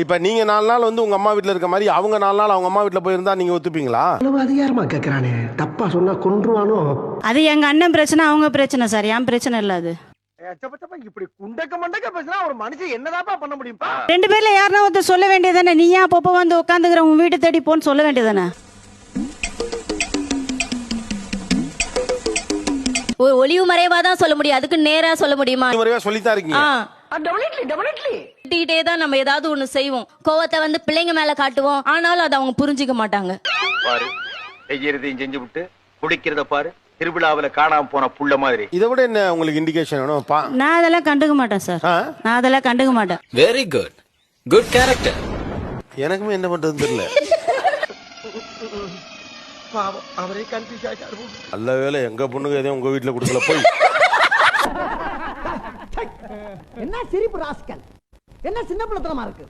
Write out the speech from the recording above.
இப்ப நீங்க 4 நாள் வந்து உங்க அம்மா வீட்டுல இருக்க மாதிரி அவங்க 4 நாள் அவங்க அம்மா வீட்டுல போயிருந்தா நீங்க ஒத்துப்பீங்களா? அதிகாரமா கேக்குறானே, தப்பா சொன்னா கொன்றுவானோ. அது எங்க அண்ணன் பிரச்சனை, அவங்க பிரச்சனை சார், என் பிரச்சனை இல்ல அது. இப்படி குண்டக்க மண்டக்க பேசினா ஒரு மனுஷன் என்னதாப்பா பண்ண முடியும்ப்பா? 2 பேர்ல யாருன்னா ஒருத்தர் சொல்ல வேண்டியதானே, நீ ஏன் அப்பப்போ வந்து உட்காந்துக்கிற, உன் வீட்டு தேடி போன்னு சொல்ல வேண்டியதானே. ஒரு ஒளிவு மறைவா தான் சொல்ல முடியும், அதுக்கு நேரா சொல்ல முடியுமா? முறையா சொல்லித்தான் இருக்கீங்க. திட்டிகிட்டே தான் நம்ம ஏதாவது ஒண்ணு செய்வோம். கோவத்தை வந்து பிள்ளைங்க மேல காட்டுவோம், ஆனாலும் அதை அவங்க புரிஞ்சுக்க மாட்டாங்க. பாரு, செய்யறதையும் செஞ்சு விட்டு குடிக்கிறத பாரு, திருவிழாவில காணாம போன புள்ள மாதிரி. இதை விட என்ன உங்களுக்கு இண்டிகேஷன் வேணும்? நான் அதெல்லாம் கண்டுக்க மாட்டேன் சார், நான் அதெல்லாம் கண்டுக்க மாட்டேன். Very good, good character. எனக்குமே என்ன பண்றதுன்னு தெரியல. அவரே கன்ஃபியூஸ் ஆயிட்டாரு. நல்ல வேலை எங்க பொண்ணுக்கு எதையும் உங்க வீட்டுல கொடுக்கல. போய் என்ன சிரிப்பு ராஸ்கல், என்ன சின்ன பிள்ளைத்தனமா இருக்கு.